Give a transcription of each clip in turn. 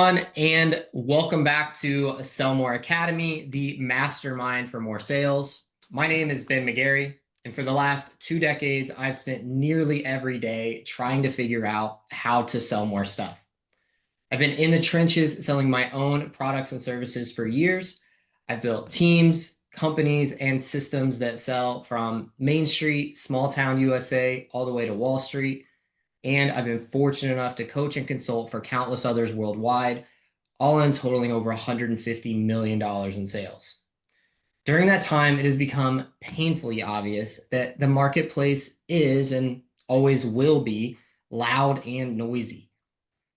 everyone, and welcome back to Sell More Academy, the mastermind for more sales. My name is Ben McGary, and for the last 2 decades, I've spent nearly every day trying to figure out how to sell more stuff. I've been in the trenches selling my own products and services for years. I've built teams, companies, and systems that sell from Main Street, small town USA, all the way to Wall Street. And I've been fortunate enough to coach and consult for countless others worldwide, all in totaling over $150 million in sales. During that time, it has become painfully obvious that the marketplace is and always will be loud and noisy.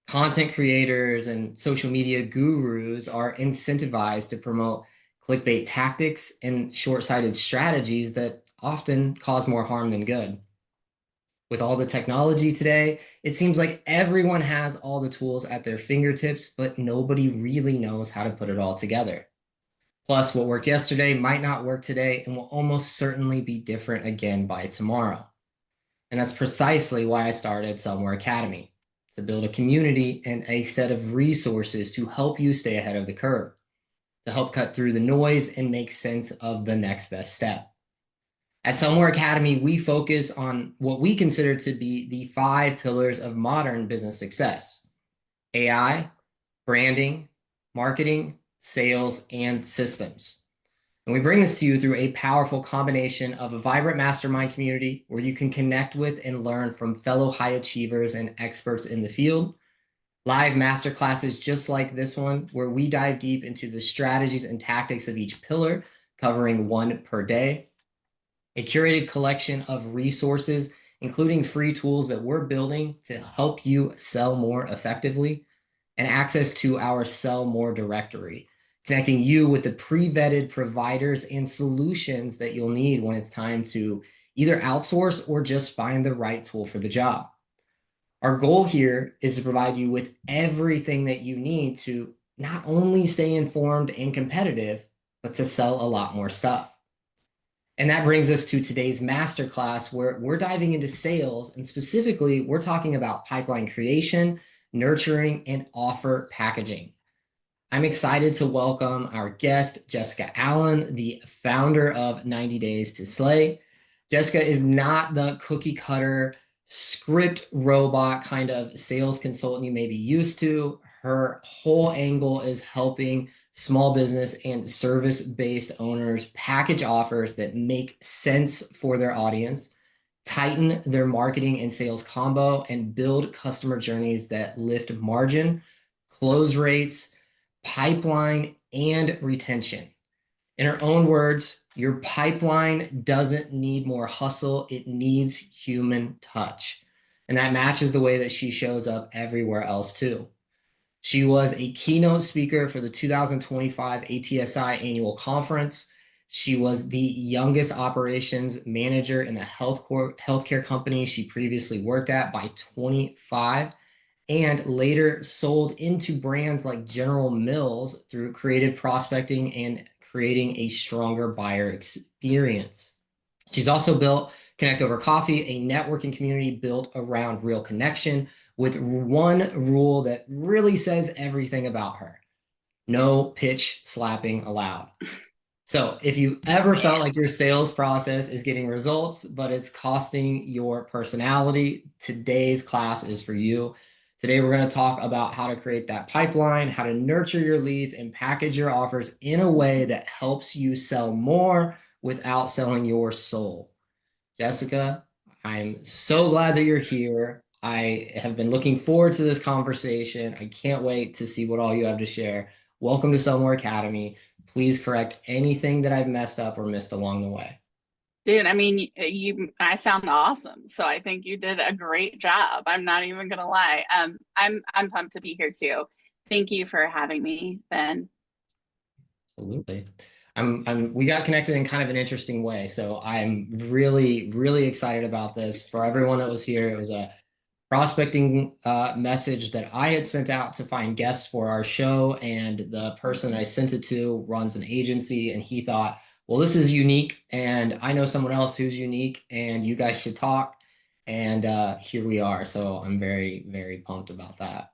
Content creators and social media gurus are incentivized to promote clickbait tactics and short-sighted strategies that often cause more harm than good. With all the technology today, it seems like everyone has all the tools at their fingertips, but nobody really knows how to put it all together. Plus, what worked yesterday might not work today and will almost certainly be different again by tomorrow. And that's precisely why I started Sell More Academy, to build a community and a set of resources to help you stay ahead of the curve, to help cut through the noise and make sense of the next best step. At Sell More Academy, we focus on what we consider to be the 5 pillars of modern business success: AI, branding, marketing, sales, and systems. And we bring this to you through a powerful combination of a vibrant mastermind community where you can connect with and learn from fellow high achievers and experts in the field, live masterclasses just like this one, where we dive deep into the strategies and tactics of each pillar, covering one per day, a curated collection of resources, including free tools that we're building to help you sell more effectively, and access to our Sell More directory, connecting you with the pre-vetted providers and solutions that you'll need when it's time to either outsource or just find the right tool for the job. Our goal here is to provide you with everything that you need to not only stay informed and competitive, but to sell a lot more stuff. And that brings us to today's masterclass, where we're diving into sales, and specifically, we're talking about pipeline creation, nurturing, and offer packaging. I'm excited to welcome our guest, Jessica Allen, the founder of 90 Days to Slay. Jessica is not the cookie cutter script robot kind of sales consultant you may be used to. Her whole angle is helping small business and service-based owners package offers that make sense for their audience, tighten their marketing and sales combo, and build customer journeys that lift margin, close rates, pipeline, and retention. In her own words, your pipeline doesn't need more hustle, it needs human touch. And that matches the way that she shows up everywhere else too. She was a keynote speaker for the 2025 ATSI annual conference. She was the youngest operations manager in the healthcare company she previously worked at by 25, and later sold into brands like General Mills through creative prospecting and creating a stronger buyer experience. She's also built Connect Over Coffee, a networking community built around real connection, with one rule that really says everything about her: no pitch slapping allowed. So if you ever felt like your sales process is getting results, but it's costing your personality, today's class is for you. Today, we're going to talk about how to create that pipeline, how to nurture your leads, and package your offers in a way that helps you sell more without selling your soul. Jessica, I'm so glad that you're here. I have been looking forward to this conversation. I can't wait to see what all you have to share. Welcome to Sell More Academy. Please correct anything that I've messed up or missed along the way. Dude, I mean, I sound awesome. So I think you did a great job. I'm not even gonna lie. I'm pumped to be here too. Thank you for having me, Ben. Absolutely. We got connected in kind of an interesting way. So I'm really, really excited about this. For everyone that was here, it was a prospecting message that I had sent out to find guests for our show. And the person I sent it to runs an agency, and he thought, well, this is unique, and I know someone else who's unique, and you guys should talk. And here we are. So I'm very, very pumped about that.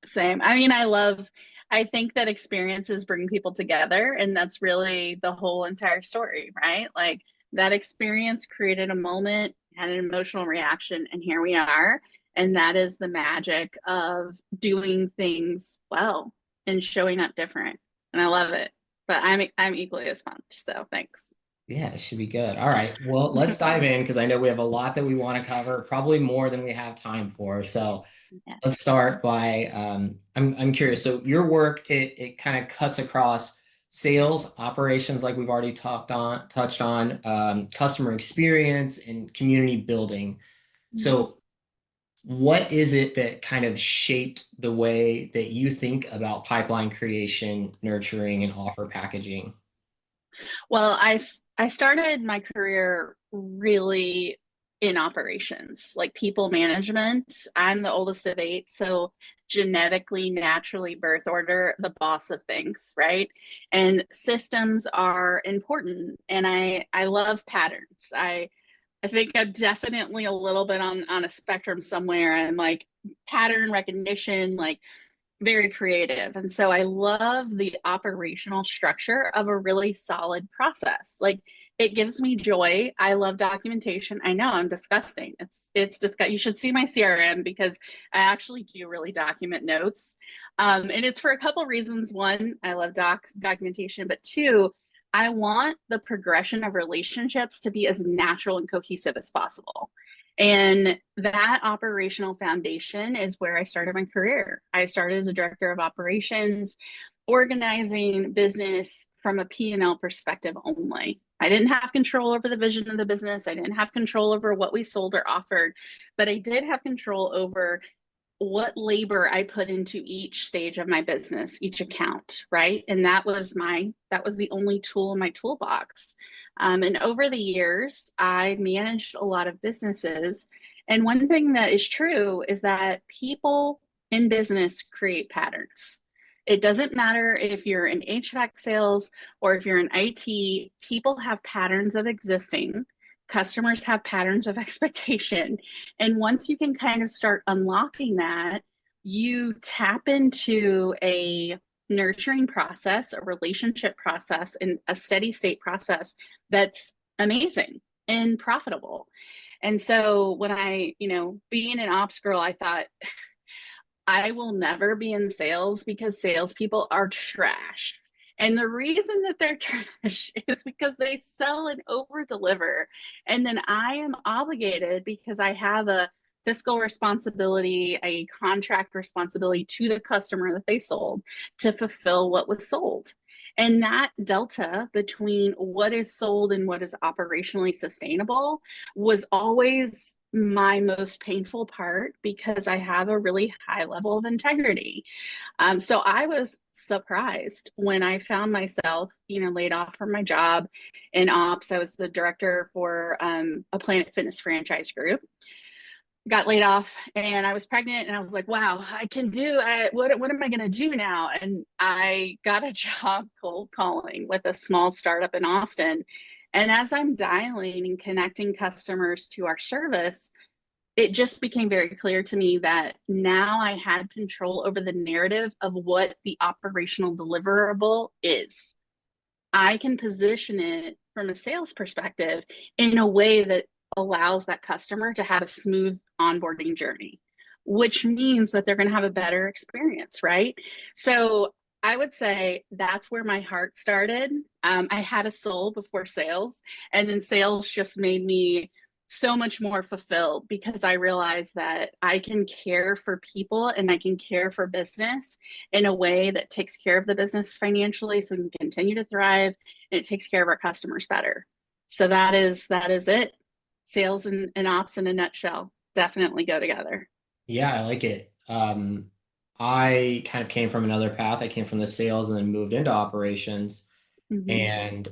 Same. I mean, I think that experiences bring people together, and that's really the whole entire story, right? Like that experience created a moment, had an emotional reaction, and here we are. And that is the magic of doing things well and showing up different. And I love it. But I'm equally as pumped. So thanks. Yeah, it should be good. All right. Well, let's dive in because I know we have a lot that we want to cover, probably more than we have time for. So Yeah. let's start by I'm curious. So your work, it kind of cuts across sales, operations, like we've already touched on, customer experience and community building. So what is it that kind of shaped the way that you think about pipeline creation, nurturing, and offer packaging? Well, I started my career really in operations, like people management. I'm the oldest of eight, so genetically, naturally, birth order, the boss of things, right? And systems are important, and I love patterns. I think I'm definitely a little bit on a spectrum somewhere. I'm like pattern recognition, like very creative. And so I love the operational structure of a really solid process. Like it gives me joy. I love documentation. I know I'm disgusting. It's disgusting. You should see my CRM because I actually do really document notes. And it's for a couple reasons. One, I love documentation, but two, I want the progression of relationships to be as natural and cohesive as possible. And that operational foundation is where I started my career. I started as a director of operations, organizing business from a P&L perspective only. I didn't have control over the vision of the business. I didn't have control over what we sold or offered, but I did have control over what labor I put into each stage of my business, each account, right? And that was the only tool in my toolbox. And over the years, I managed a lot of businesses. And one thing that is true is that people in business create patterns. It doesn't matter if you're in HVAC sales or if you're in IT, people have patterns of existing. Customers have patterns of expectation. And once you can kind of start unlocking that, you tap into a nurturing process, a relationship process, and a steady state process that's amazing and profitable. And so when being an ops girl, I thought I will never be in sales because salespeople are trash. And the reason that they're trash is because they sell and over deliver. And then I am obligated because I have a fiscal responsibility, a contract responsibility to the customer that they sold to fulfill what was sold. And that delta between what is sold and what is operationally sustainable was always my most painful part because I have a really high level of integrity. So I was surprised when I found myself, laid off from my job in ops. I was the director for a Planet Fitness franchise group. Got laid off and I was pregnant and I was like, wow, what am I going to do now? And I got a job cold calling with a small startup in Austin. And as I'm dialing and connecting customers to our service, it just became very clear to me that now I had control over the narrative of what the operational deliverable is. I can position it from a sales perspective in a way that allows that customer to have a smooth onboarding journey, which means that they're going to have a better experience, right? So I would say that's where my heart started. I had a soul before sales, and then sales just made me so much more fulfilled because I realized that I can care for people and I can care for business in a way that takes care of the business financially so we can continue to thrive and it takes care of our customers better. So that is it. Sales and ops in a nutshell definitely go together. Yeah, I like it. I kind of came from another path. I came from the sales and then moved into operations. Mm-hmm. And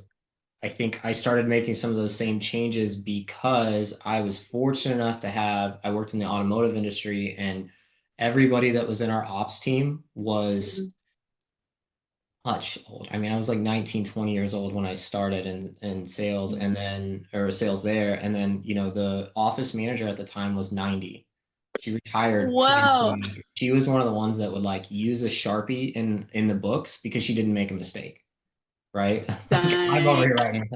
I think I started making some of those same changes because I was fortunate enough to I worked in the automotive industry, and everybody that was in our ops team was much old. I mean, I was like 19, 20 years old when I started in sales Mm-hmm. or sales there. And then, the office manager at the time was 90. She retired pretty Whoa. quick. She was one of the ones that would like use a Sharpie in the books because she didn't make a mistake, right? Like I'm over Dang. here writing.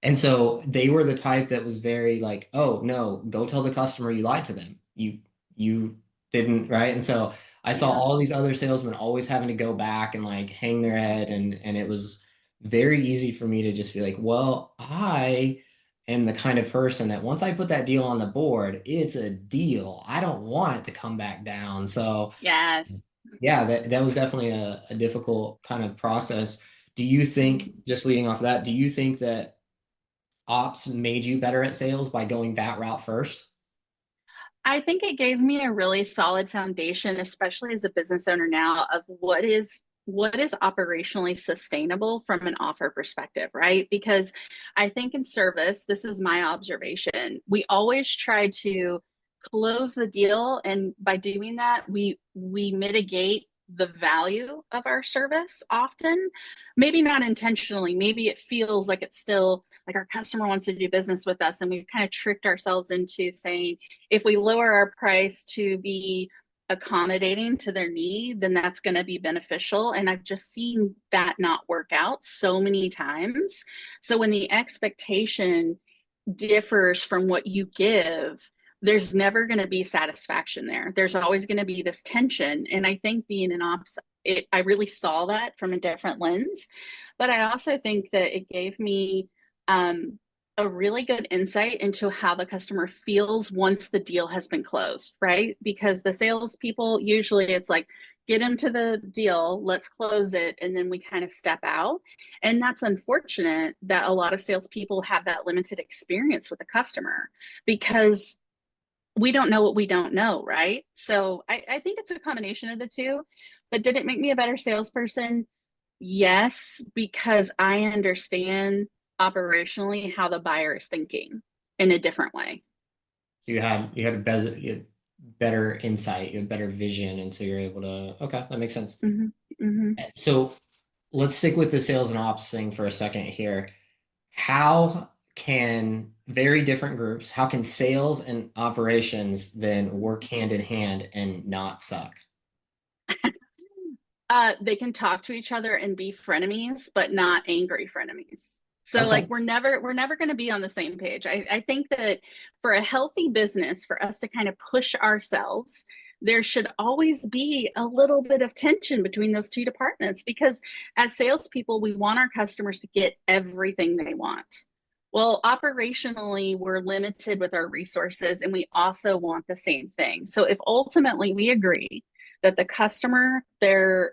And so they were the type that was very like, oh no, go tell the customer you lied to them. You didn't, right? And so I saw Yeah. all these other salesmen always having to go back and like hang their head, and it was very easy for me to just be like, well, I am the kind of person that once I put that deal on the board, it's a deal. I don't want it to come back down. So Yes. yeah, that was definitely a difficult kind of process. Do you think, just leading off of that, do you think that ops made you better at sales by going that route first? I think it gave me a really solid foundation, especially as a business owner now, of what is operationally sustainable from an offer perspective, right? Because I think in service, this is my observation, we always try to close the deal, and by doing that, we mitigate the value of our service often, maybe not intentionally, maybe it feels like it's still like our customer wants to do business with us, and we've kind of tricked ourselves into saying if we lower our price to be accommodating to their need, then that's going to be beneficial. And I've just seen that not work out so many times. So when the expectation differs from what you give, there's never going to be satisfaction there. There's always going to be this tension. And I think being an ops, I really saw that from a different lens. But I also think that it gave me um, a really good insight into how the customer feels once the deal has been closed, right? Because the salespeople, usually it's like, get into the deal, let's close it, and then we kind of step out. And that's unfortunate that a lot of salespeople have that limited experience with the customer because we don't know what we don't know, right? So I think it's a combination of the two. But did it make me a better salesperson? Yes, because I understand operationally how the buyer is thinking in a different way. So you had better insight, you had better vision, and so you're able to, okay, that makes sense. Hmm. Hmm. So let's stick with the sales and ops thing for a second here. How can very different groups, how can sales and operations then work hand in hand and not suck? They can talk to each other and be frenemies, but not angry frenemies. So like Okay. we're never going to be on the same page. I think that for a healthy business, for us to kind of push ourselves, there should always be a little bit of tension between those two departments because as salespeople, we want our customers to get everything they want. Well, operationally, we're limited with our resources and we also want the same thing. So if ultimately we agree that the customer, their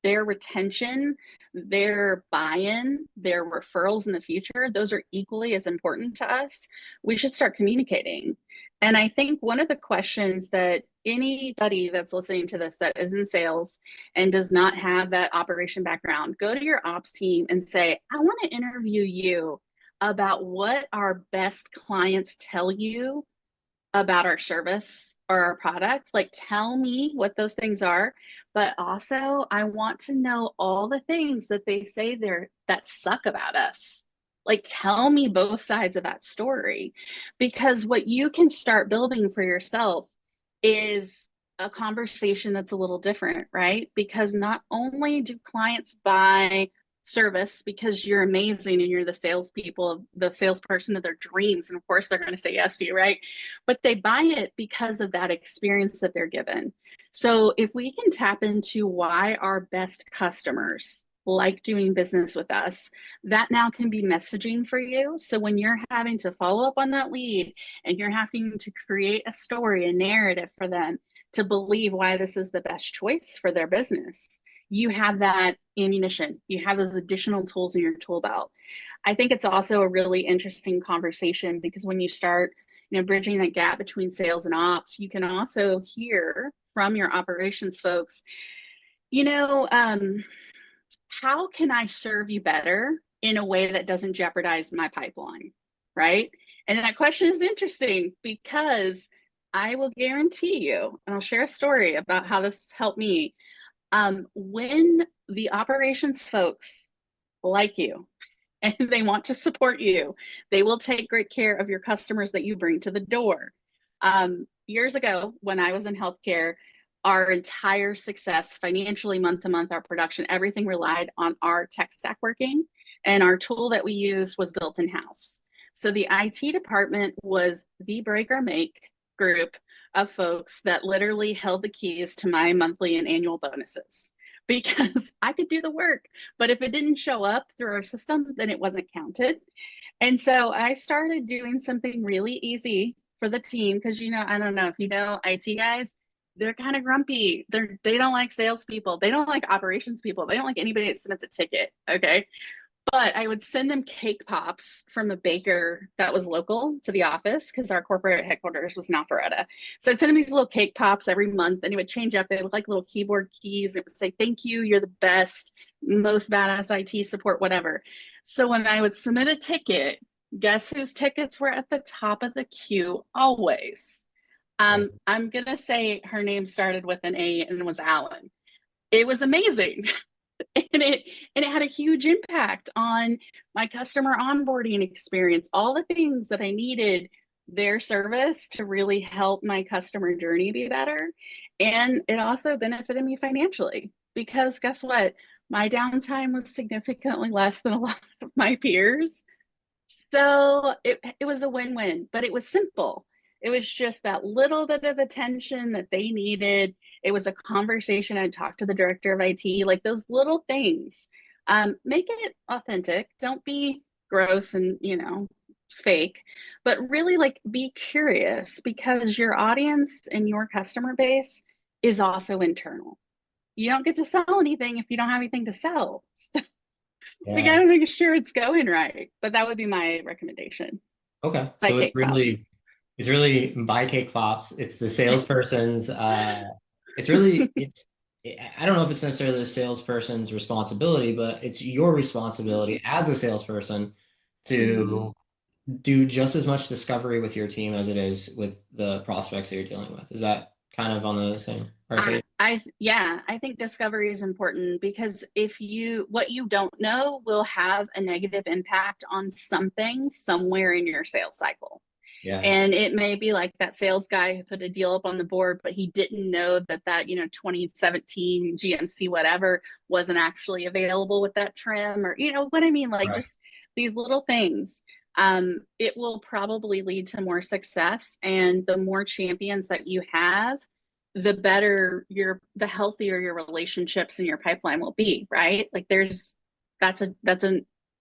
retention, their buy-in, their referrals in the future, those are equally as important to us. We should start communicating. And I think one of the questions that anybody that's listening to this that is in sales and does not have that operation background, go to your ops team and say, I want to interview you about what our best clients tell you about our service or our product. Like, tell me what those things are. But also, I want to know all the things that they say there that suck about us. Like, tell me both sides of that story. Because what you can start building for yourself is a conversation that's a little different, right? Because not only do clients buy service because you're amazing and you're the salespeople, the salesperson of their dreams. And of course, they're going to say yes to you, right? But they buy it because of that experience that they're given. So if we can tap into why our best customers like doing business with us, that now can be messaging for you. So when you're having to follow up on that lead and you're having to create a story, a narrative for them to believe why this is the best choice for their business, you have that ammunition. You have those additional tools in your tool belt. I think it's also a really interesting conversation because when you start, bridging that gap between sales and ops, you can also hear from your operations folks, you know, um, how can I serve you better in a way that doesn't jeopardize my pipeline? Right. And that question is interesting because I will guarantee you, and I'll share a story about how this helped me. When the operations folks like you and they want to support you, they will take great care of your customers that you bring to the door. years ago when I was in healthcare, our entire success financially, month to month, our production, everything relied on our tech stack working. And our tool that we used was built in house. So the IT department was the break or make group of folks that literally held the keys to my monthly and annual bonuses because I could do the work. But if it didn't show up through our system, then it wasn't counted. And so I started doing something really easy for the team because, I don't know if you know IT guys, they're kind of grumpy. They don't like salespeople. They don't like operations people. They don't like anybody that submits a ticket. Okay. But I would send them cake pops from a baker that was local to the office because our corporate headquarters was in Alpharetta. So I'd send them these little cake pops every month and it would change up. They look like little keyboard keys. It would say, thank you, you're the best, most badass IT support, whatever. So when I would submit a ticket, guess whose tickets were at the top of the queue always? I'm going to say her name started with an A and was Alan. It was amazing. And it had a huge impact on my customer onboarding experience, all the things that I needed their service to really help my customer journey be better. And it also benefited me financially because guess what? My downtime was significantly less than a lot of my peers. So it was a win-win, but it was simple. It was just that little bit of attention that they needed. It was a conversation. I'd talk to the director of IT, like those little things. Make it authentic. Don't be gross and, fake, but really like be curious because your audience and your customer base is also internal. You don't get to sell anything if you don't have anything to sell. We Yeah. gotta make sure it's going right. But that would be my recommendation. Okay. Like So it's cake pops. really it's really buy cake pops. It's the salesperson's it's really it's I don't know if it's necessarily the salesperson's responsibility, but it's your responsibility as a salesperson Mm-hmm. to do just as much discovery with your team as it is with the prospects that you're dealing with. Is that kind of on the same right page? Yeah, I think discovery is important because what you don't know will have a negative impact on something somewhere in your sales cycle. Yeah. And it may be like that sales guy who put a deal up on the board, but he didn't know that 2017 GMC whatever wasn't actually available with that trim, or you know what I mean, like Right. just these little things. It will probably lead to more success, and the more champions that you have, the healthier your relationships and your pipeline will be, right? Like that's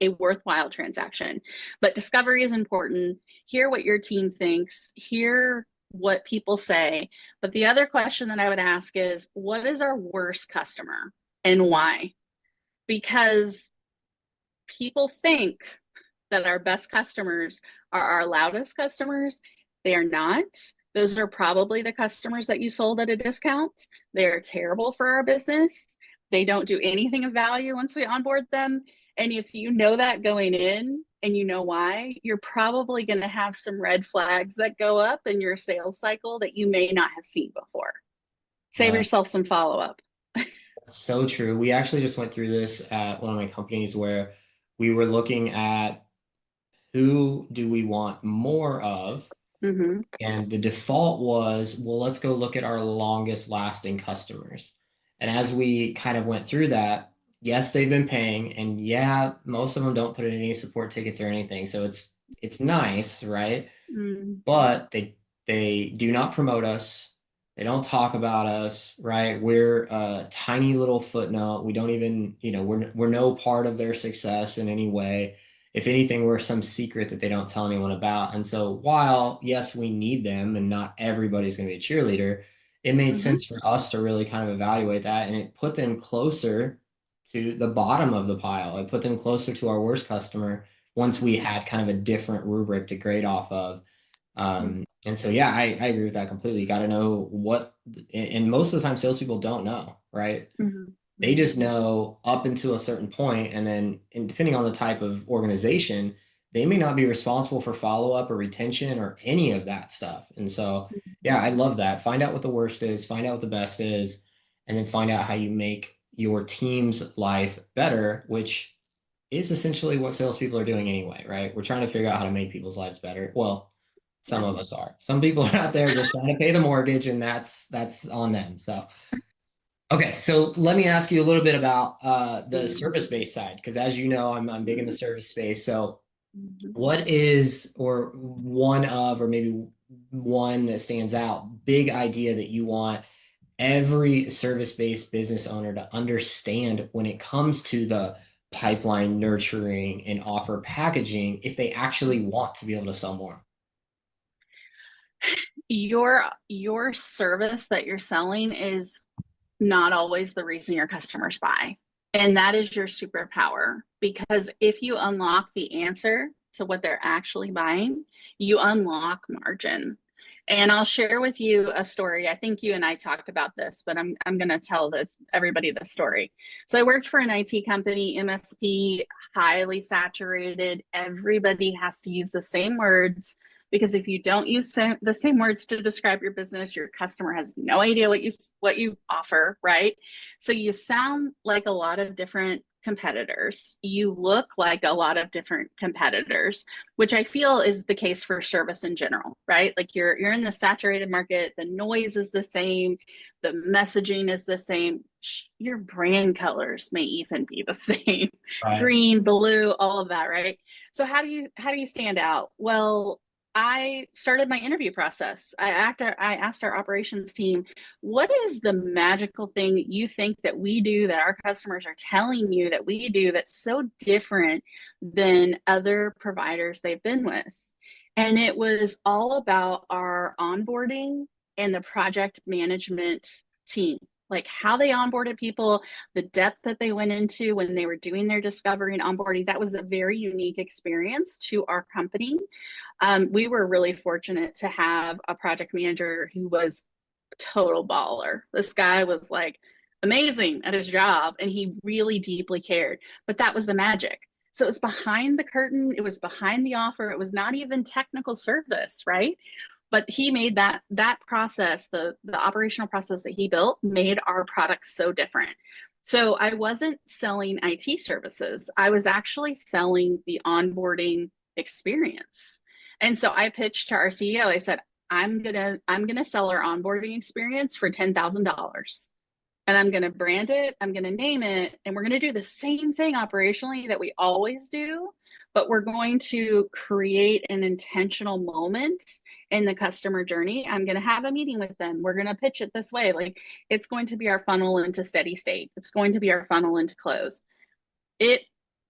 a worthwhile transaction. But discovery is important. Hear what your team thinks, hear what people say. But the other question that I would ask is, what is our worst customer and why? Because people think that our best customers are our loudest customers. They are not. Those are probably the customers that you sold at a discount. They're terrible for our business. They don't do anything of value once we onboard them. And if you know that going in and you know why, you're probably going to have some red flags that go up in your sales cycle that you may not have seen before. Save Yeah. yourself some follow up. That's so true. We actually just went through this at one of my companies where we were looking at who do we want more of? Mm-hmm. And the default was, well, let's go look at our longest lasting customers. And as we kind of went through that, yes, they've been paying, and yeah, most of them don't put in any support tickets or anything. So it's nice, right? Mm-hmm. But they do not promote us. They don't talk about us, right? We're a tiny little footnote. We don't even, we're no part of their success in any way. If anything, we're some secret that they don't tell anyone about. And so while, yes, we need them and not everybody's going to be a cheerleader, it made Mm-hmm. sense for us to really kind of evaluate that, and it put them closer to the bottom of the pile. It put them closer to our worst customer once we had kind of a different rubric to grade off of. And so, yeah, I agree with that completely. You got to know what, and most of the time, salespeople don't know, right? They Mm-hmm. just know up until a certain point, and then, and depending on the type of organization, they may not be responsible for follow up or retention or any of that stuff. And so, yeah, I love that. Find out what the worst is, find out what the best is, and then find out how you make your team's life better, which is essentially what salespeople are doing anyway, right? We're trying to figure out how to make people's lives better. Well, Some of us are. Some people are out there just trying to pay the mortgage, and that's on them. So, okay, so let me ask you a little bit about the Mhm. service-based side, because as you know, I'm big in the service space. So, Mhm. what is, or one of, or maybe one that stands out, big idea that you want every service-based business owner to understand when it comes to the pipeline nurturing and offer packaging if they actually want to be able to sell more? Your service that you're selling is not always the reason your customers buy. And that is your superpower, because if you unlock the answer to what they're actually buying, you unlock margin. And I'll share with you a story. I think you and I talked about this, but I'm going to tell this everybody this story. So I worked for an IT company, MSP, highly saturated. Everybody has to use the same words, because if you don't use the same words to describe your business, your customer has no idea what you offer, right? So you sound like a lot of different competitors. You look like a lot of different competitors, which I feel is the case for service in general, right? Like you're in the saturated market, the noise is the same, the messaging is the same. Your brand colors may even be the same. Right. Green, blue, all of that, right? So how do you stand out? Well, I started my interview process. I asked our operations team, what is the magical thing that you think that we do that our customers are telling you that we do that's so different than other providers they've been with? And it was all about our onboarding and the project management team, like how they onboarded people, the depth that they went into when they were doing their discovery and onboarding. That was a very unique experience to our company. We were really fortunate to have a project manager who was a total baller. This guy was like amazing at his job, and he really deeply cared. But that was the magic. So it was behind the curtain, it was behind the offer, it was not even technical service, right? But he made that process, the operational process that he built, made our product so different. So I wasn't selling IT services. I was actually selling the onboarding experience. And so I pitched to our CEO. I said, I'm gonna sell our onboarding experience for $10,000. And I'm gonna brand it, I'm gonna name it, and we're gonna do the same thing operationally that we always do, but we're going to create an intentional moment in the customer journey. I'm gonna have a meeting with them. We're gonna pitch it this way. Like it's going to be our funnel into steady state. It's going to be our funnel into close. It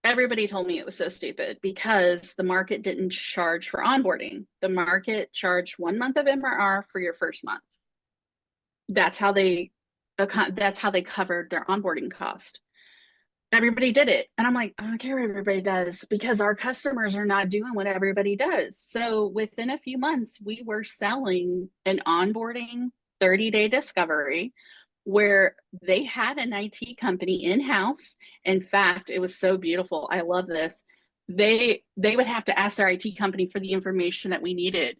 Everybody told me it was so stupid because the market didn't charge for onboarding. The market charged 1 month of MRR for your first month. That's how they that's how they covered their onboarding cost. Everybody did it. And I'm like, I don't care what everybody does because our customers are not doing what everybody does. So within a few months, we were selling an onboarding 30-day discovery where they had an IT company in-house. In fact, it was so beautiful. I love this. They would have to ask their IT company for the information that we needed,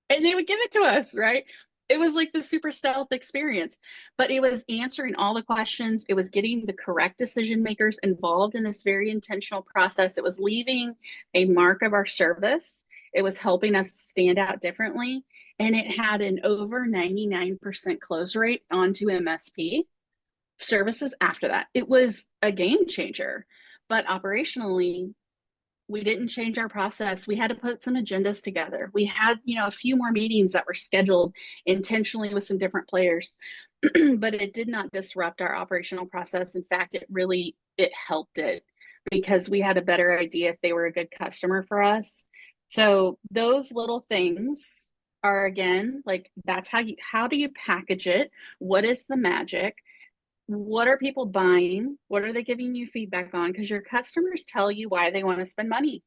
and they would give it to us, right? It was like the super stealth experience, but it was answering all the questions. It was getting the correct decision makers involved in this very intentional process. It was leaving a mark of our service. It was helping us stand out differently. And it had an over 99% close rate onto MSP services after that. It was a game changer. But operationally, we didn't change our process. We had to put some agendas together. We had, a few more meetings that were scheduled intentionally with some different players, but it did not disrupt our operational process. In fact, it helped it because we had a better idea if they were a good customer for us. So those little things are, again, like that's how do you package it? What is the magic? What are people buying? What are they giving you feedback on? Because your customers tell you why they want to spend money.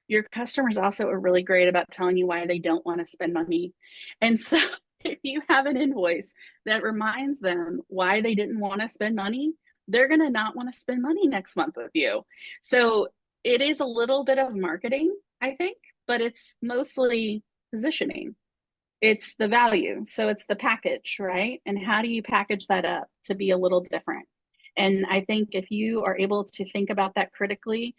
Your customers also are really great about telling you why they don't want to spend money. And so if you have an invoice that reminds them why they didn't want to spend money, they're going to not want to spend money next month with you. So it is a little bit of marketing, I think, but it's mostly positioning. It's the value. So it's the package, right? And how do you package that up to be a little different? And I think if you are able to think about that critically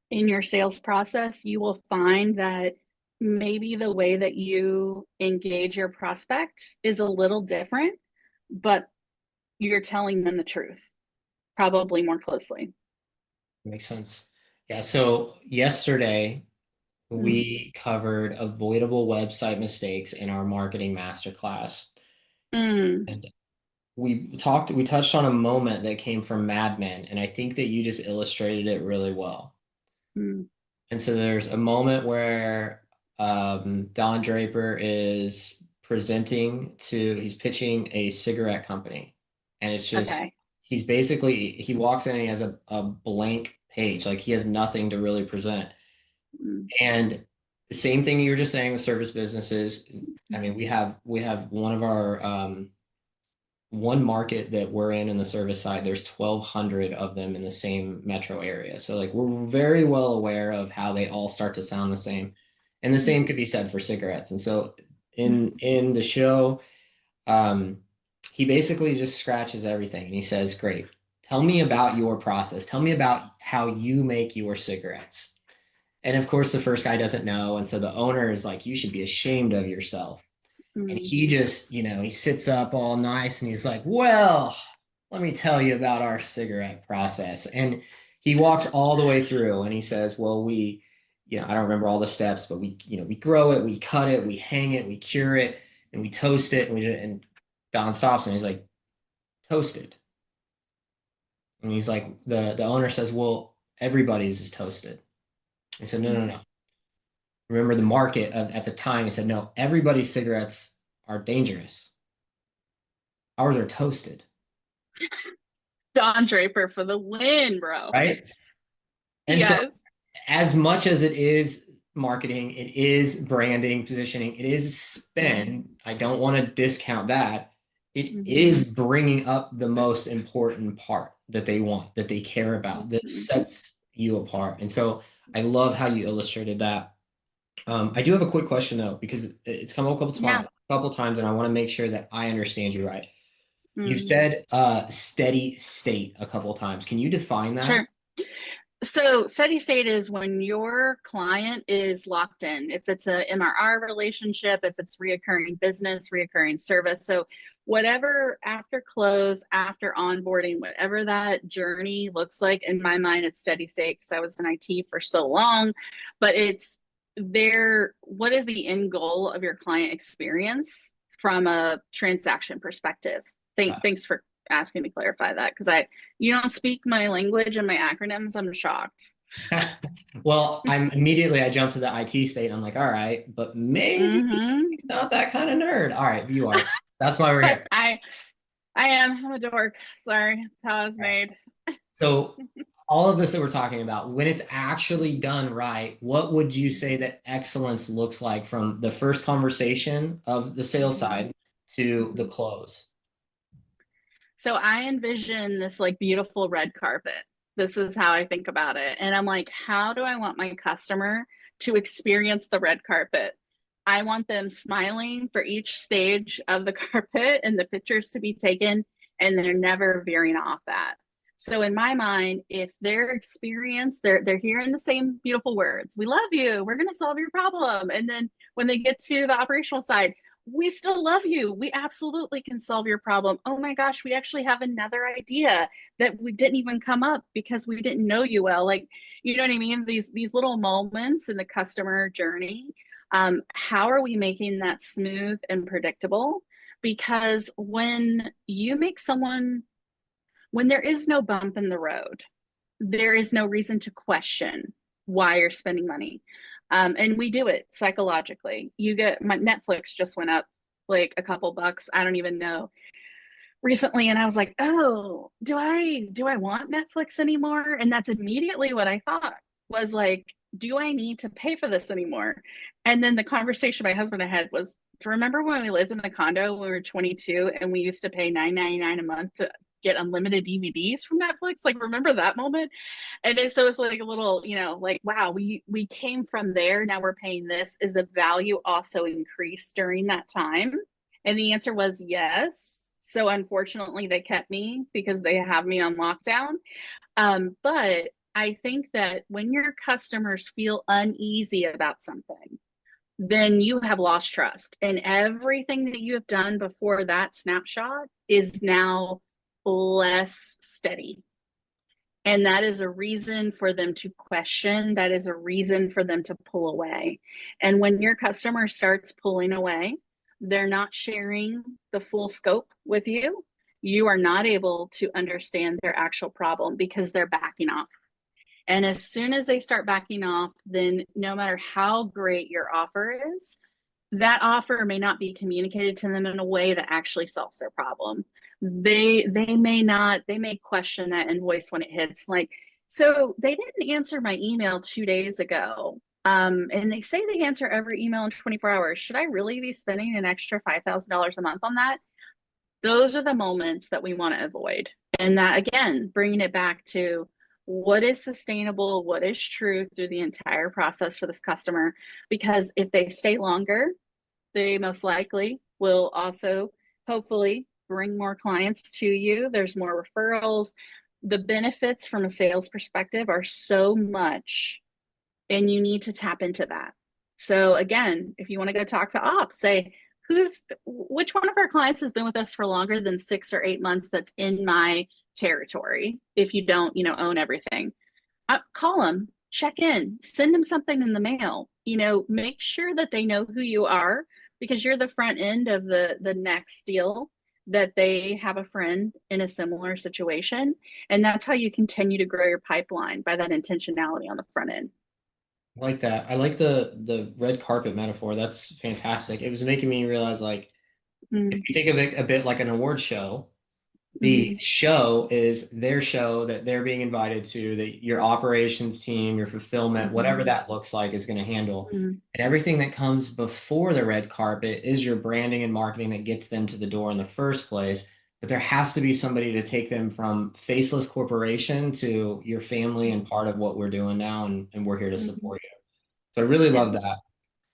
in your sales process, you will find that maybe the way that you engage your prospect is a little different, but you're telling them the truth, probably more closely. Makes sense. Yeah. So yesterday Mm, we covered avoidable website mistakes in our marketing masterclass. mm, And we touched on a moment that came from Mad Men, and I think that you just illustrated it really well. mm. And so there's a moment where Don Draper is he's pitching a cigarette company. And it's just, Okay. he walks in and he has a blank page. Like he has nothing to really present. Mm, And the same thing you were just saying with service businesses. I mean, we have one of our one market that we're in the service side, there's 1,200 of them in the same metro area. So like we're very well aware of how they all start to sound the same. And the same could be said for cigarettes. And so in the show, um, he basically just scratches everything and he says, "Great. Tell me about your process. Tell me about how you make your cigarettes." And of course, the first guy doesn't know. And so the owner is like, "You should be ashamed of yourself." And mm, he just, he sits up all nice and he's like, "Well, let me tell you about our cigarette process." And he walks all the way through and he says, "Well, I don't remember all the steps, but we grow it, we cut it, we hang it, we cure it, and we toast it." And Don stops and he's like, "Toasted." And he's like, the owner says, "Well, everybody's is toasted." He said, "No, no, mm. no. Remember the market at the time." He said, "No, everybody's cigarettes are dangerous. Ours are toasted." Don Draper for the win, bro. Right? And so, Yes. as much as it is marketing, it is branding, positioning, it is spend. I don't want to discount that. It Mm-hmm. is bringing up the most important part that they want, that they care about, that Mm-hmm. sets you apart. And so, I love how you illustrated that. I do have a quick question though, because it's come up Yeah. a couple times, and I want to make sure that I understand you right. You've Mm. said steady state a couple times. Can you define that? Sure. So steady state is when your client is locked in. If it's a MRR relationship, if it's reoccurring business, reoccurring service. So whatever after close, after onboarding, whatever that journey looks like, in my mind, it's steady state because I was in IT for so long. But it's there, what is the end goal of your client experience from a transaction perspective? Thanks for asking to clarify that because you don't speak my language and my acronyms, I'm shocked. Well, I jumped to the IT state. I'm like, all right, but maybe Mm-hmm. he's not that kind of nerd. All right, you are. That's why we're But here. I'm a dork. Sorry, that's how I was All right. made. So all of this that we're talking about, when it's actually done right, what would you say that excellence looks like from the first conversation of the sales Mm-hmm. side to the Mm-hmm. close? So I envision this like beautiful red carpet. This is how I think about it. And I'm like, how do I want my customer to experience the red carpet? I want them smiling for each stage of the carpet and the pictures to be taken, and they're never veering off that. So in my mind, if their experience, they're hearing the same beautiful words. We love you. We're going to solve your problem. And then when they get to the operational side, we still love you. We absolutely can solve your problem. Oh my gosh, we actually have another idea that we didn't even come up because we didn't know you well. Like, you know what I mean? These little moments in the customer journey. How are we making that smooth and predictable? Because when there is no bump in the road, there is no reason to question why you're spending money. And we do it psychologically. You get my Netflix just went up like a couple bucks. I don't even know recently. And I was like, oh, do I want Netflix anymore? And that's immediately what I thought was like, do I need to pay for this anymore? And then the conversation my husband and I had was, do you remember when we lived in the condo when we were 22 and we used to pay $9.99 a month to get unlimited DVDs from Netflix? Like, remember that moment? So it's like a little, like, wow, we came from there. Now we're paying this. Is the value also increased during that time? And the answer was yes. So unfortunately, they kept me because they have me on lockdown. But I think that when your customers feel uneasy about something, then you have lost trust. And everything that you have done before that snapshot is now less steady. And that is a reason for them to question. That is a reason for them to pull away. And when your customer starts pulling away, they're not sharing the full scope with you. You are not able to understand their actual problem because they're backing off. And as soon as they start backing off, then no matter how great your offer is, that offer may not be communicated to them in a way that actually solves their problem. They may question that invoice when it hits. Like, so they didn't answer my email 2 days ago. And they say they answer every email in 24 hours. Should I really be spending an extra $5,000 a month on that? Those are the moments that we want to avoid. And that, again, bringing it back to what is sustainable, what is true through the entire process for this customer. Because if they stay longer, they most likely will also hopefully bring more clients to you. There's more referrals. The benefits from a sales perspective are so much, and you need to tap into that. So again, if you want to go talk to ops, say, which one of our clients has been with us for longer than 6 or 8 months that's in my territory? If you don't, own everything, call them, check in, send them something in the mail, make sure that they know who you are, because you're the front end of the next deal, that they have a friend in a similar situation. And that's how you continue to grow your pipeline, by that intentionality on the front end. I like that. I like the red carpet metaphor. That's fantastic. It was making me realize, like, if Mm-hmm. you think of it a bit like an award show, the Mm-hmm. show is their show that they're being invited to, that your operations team, your fulfillment, whatever Mm-hmm. that looks like, is going to handle. Mm-hmm. And everything that comes before the red carpet is your branding and marketing that gets them to the door in the first place. But there has to be somebody to take them from faceless corporation to your family and part of what we're doing now, and we're here to Mm-hmm. support you. So I really Yeah. love that.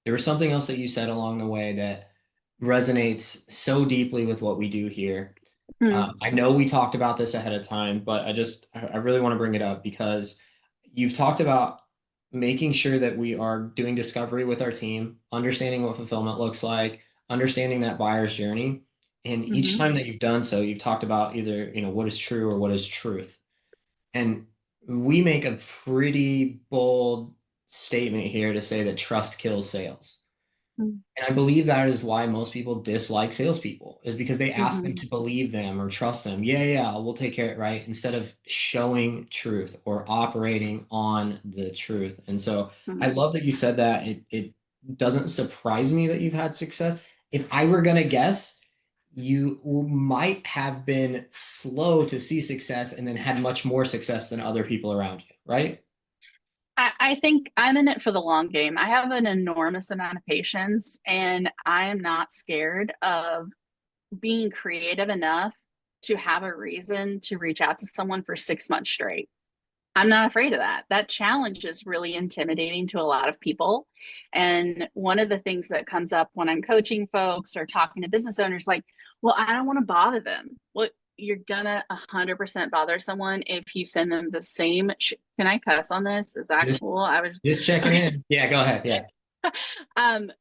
There was something else that you said along the way that resonates so deeply with what we do here. Mm-hmm. I know we talked about this ahead of time, but I really want to bring it up because you've talked about making sure that we are doing discovery with our team, understanding what fulfillment looks like, understanding that buyer's journey. And each Mm-hmm. time that you've done so, you've talked about either, what is true or what is truth. And we make a pretty bold statement here to say that trust kills sales. And I believe that is why most people dislike salespeople, is because they ask them Mm-hmm. to believe them or trust them. Yeah, yeah, we'll take care of it, right? Instead of showing truth or operating on the truth. And so I Mm-hmm. love that you said that. It doesn't surprise me that you've had success. If I were gonna guess, you might have been slow to see success and then had much more success than other people around you, right? I think I'm in it for the long game. I have an enormous amount of patience, and I am not scared of being creative enough to have a reason to reach out to someone for 6 months straight. I'm not afraid of that. That challenge is really intimidating to a lot of people. And one of the things that comes up when I'm coaching folks or talking to business owners, like, well, I don't want to bother them. Well, you're gonna 100% bother someone if you send them the same. Can I cuss on this? Is that Just cool? I was just checking okay. in. Yeah, go ahead. Yeah. um,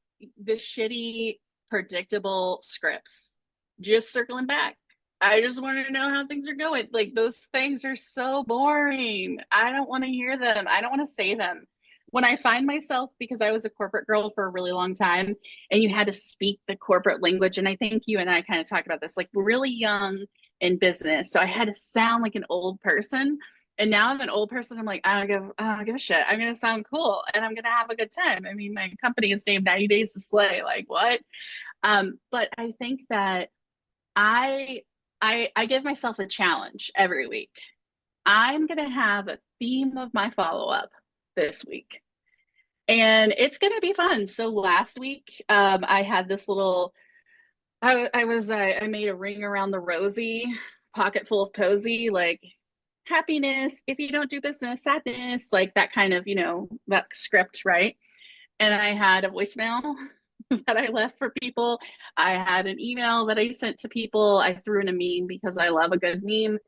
the shitty, predictable scripts. Just circling back. I just want to know how things are going. Like, those things are so boring. I don't want to hear them. I don't want to say them. When I find myself, because I was a corporate girl for a really long time, and you had to speak the corporate language, and I think you and I kind of talked about this, like, really young in business. So I had to sound like an old person. And now I'm an old person. I'm like, I don't give a shit. I'm gonna sound cool and I'm gonna have a good time. I mean, my company is named 90 Days to Slay. Like, what? But I think that I I give myself a challenge every week. I'm gonna have a theme of my follow-up this week. And it's gonna be fun. So last week, I had this little I made a ring around the rosy, pocket full of posy, like happiness, if you don't do business, sadness, like that kind of, that script, right? And I had a voicemail that I left for people. I had an email that I sent to people. I threw in a meme because I love a good meme.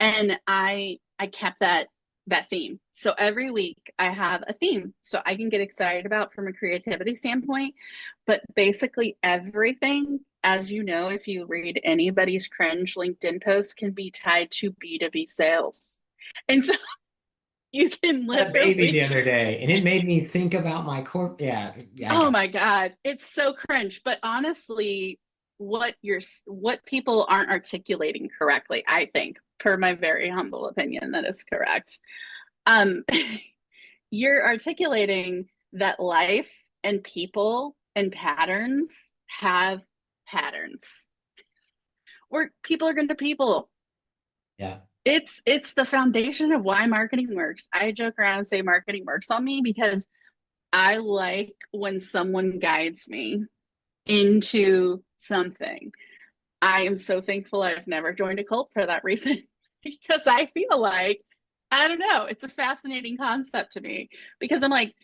And I kept that that theme. So every week I have a theme so I can get excited about from a creativity standpoint. But basically everything, as you know, if you read anybody's cringe LinkedIn post, can be tied to B2B sales. And so you can I had a baby the literally, other day, and it made me think about my corp. Yeah, yeah, I oh got. my God, it's so cringe. But honestly, what people aren't articulating correctly, I think, per my very humble opinion, that is correct. Um, you're articulating that life and people and patterns have patterns, or people are going to people. Yeah, It's the foundation of why marketing works. I joke around and say marketing works on me because I like when someone guides me into something. I am so thankful I've never joined a cult for that reason because I feel like, I don't know, it's a fascinating concept to me because I'm like,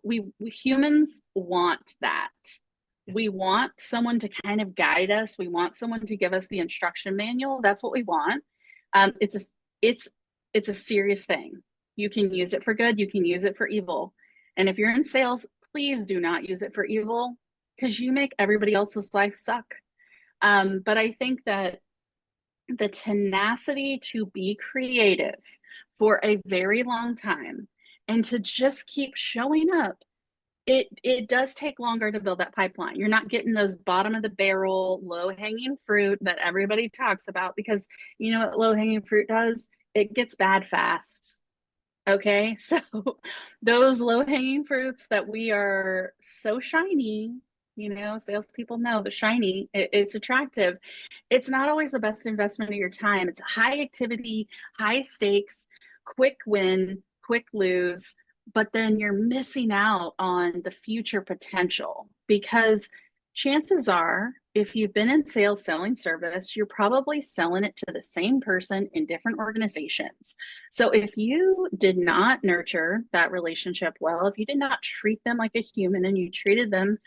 we humans want that. We want someone to kind of guide us. We want someone to give us the instruction manual. That's what we want. It's a it's it's a serious thing. You can use it for good, you can use it for evil. And if you're in sales, please do not use it for evil because you make everybody else's life suck. But I think that the tenacity to be creative for a very long time and to just keep showing up, it does take longer to build that pipeline. You're not getting those bottom of the barrel, low hanging fruit that everybody talks about because you know what low hanging fruit does? It gets bad fast. Okay, so those low hanging fruits that we are so shiny, you know, salespeople know the shiny, it's attractive. It's not always the best investment of your time. It's high activity, high stakes, quick win, quick lose, but then you're missing out on the future potential because chances are, if you've been in sales selling service, you're probably selling it to the same person in different organizations. So if you did not nurture that relationship well, if you did not treat them like a human and you treated them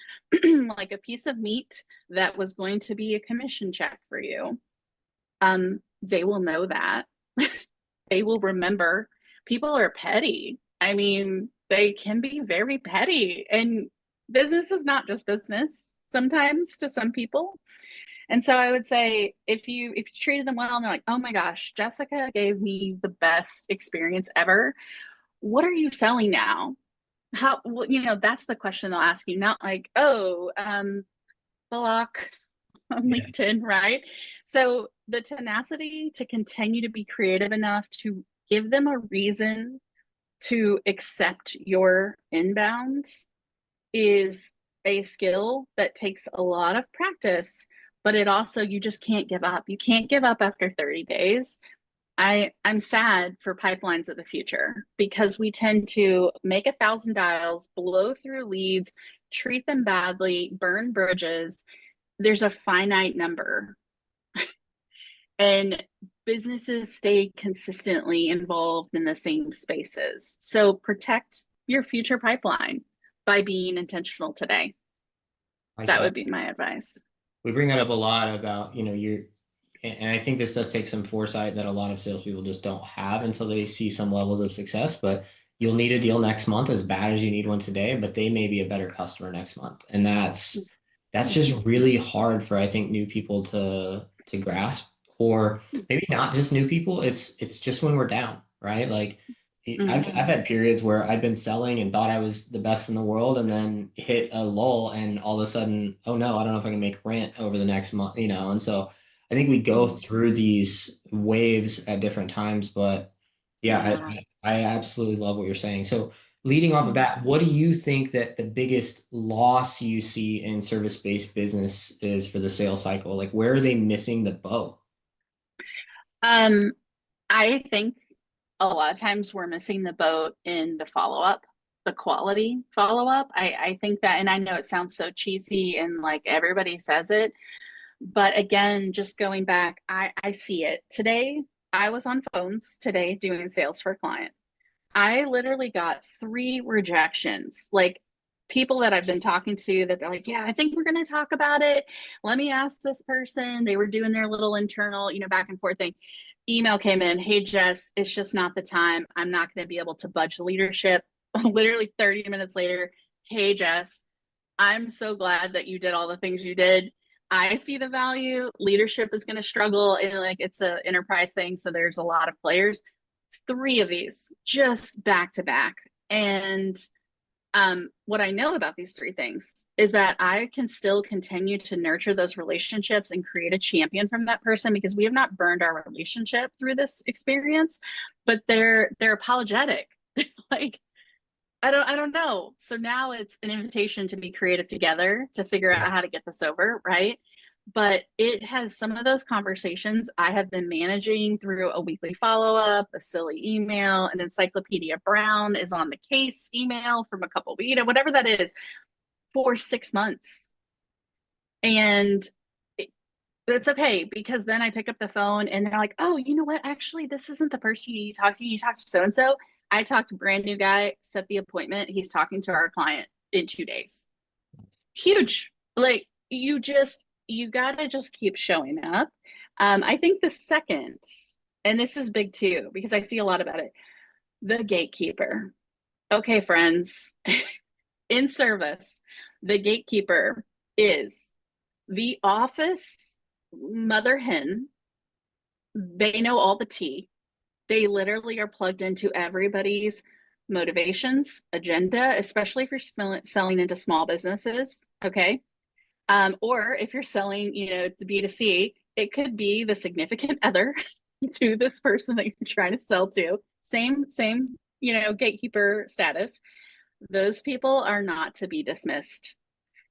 like a piece of meat that was going to be a commission check for you, they will know that. They will remember. People are petty. I mean, they can be very petty, and business is not just business sometimes to some people. And so I would say if you treated them well and they're like, oh my gosh, Jessica gave me the best experience ever. What are you selling now? How, well, you know, that's the question they'll ask you, not like, oh, block on yeah, LinkedIn, right? So the tenacity to continue to be creative enough to give them a reason to accept your inbound is a skill that takes a lot of practice, but it also, you just can't give up. You can't give up after 30 days. I'm sad for pipelines of the future because we tend to make 1,000 dials, blow through leads, treat them badly, burn bridges. There's a finite number, and businesses stay consistently involved in the same spaces. So protect your future pipeline by being intentional today. like That that. would be my advice. We bring that up a lot about, and I think this does take some foresight that a lot of salespeople just don't have until they see some levels of success. But you'll need a deal next month as bad as you need one today, but they may be a better customer next month. And that's Mhm. just really hard for, I think, new people to grasp, or maybe not just new people. It's just when we're down, right? Like I've Mhm. had periods where I've been selling and thought I was the best in the world, and then hit a lull, and all of a sudden, oh no, I don't know if I can make rent over the next month, And so I think we go Mhm. through these waves at different times, but yeah, Yeah. I absolutely love what you're saying. So leading off of Mhm. that, what do you think that the biggest loss you see in service-based business is for the sales cycle? Like, where are they missing the boat? Um, I think a lot of times we're missing the boat in the follow-up, the quality follow-up. I think that, and I know it sounds so cheesy and like everybody says it, but again, just going back, I see it. Today, I was on phones today doing sales for a client. I literally got 3 rejections, like people that I've been talking to that they're like, yeah, I think we're going to talk about it. Let me ask this person. They were doing their little internal, back and forth thing. Email came in. Hey, Jess, it's just not the time. I'm not going to be able to budge leadership. Literally 30 minutes later. Hey, Jess, I'm so glad that you did all the things you did. I see the value. Leadership is going to struggle, and like it's an enterprise thing, so there's a lot of players. 3 of these just back to back, and what I know about these 3 things is that I can still continue to nurture those relationships and create a champion from that person because we have not burned our relationship through this experience, but they're apologetic. Like I don't know. So now it's an invitation to be creative together to figure out how to get this over, right? But it has some of those conversations I have been managing through a weekly follow-up, a silly email, an Encyclopedia Brown is on the case email from a couple weeks, whatever that is, for 6 months. And it's okay because then I pick up the phone and they're like, oh, you know what? Actually, this isn't the person you talk to. You talk to so and so. I talked to a brand new guy, set the appointment. He's talking to our client in 2 days. Huge. Like you got to just keep showing up. I think the second, and this is big too, because I see a lot about it, the gatekeeper. Okay, friends, in service, the gatekeeper is the office mother hen. They know all the tea. They literally are plugged into everybody's motivations, agenda, especially if you're selling into small businesses. Okay. Or if you're selling, to B2C, it could be the significant other to this person that you're trying to sell to. Same, gatekeeper status. Those people are not to be dismissed.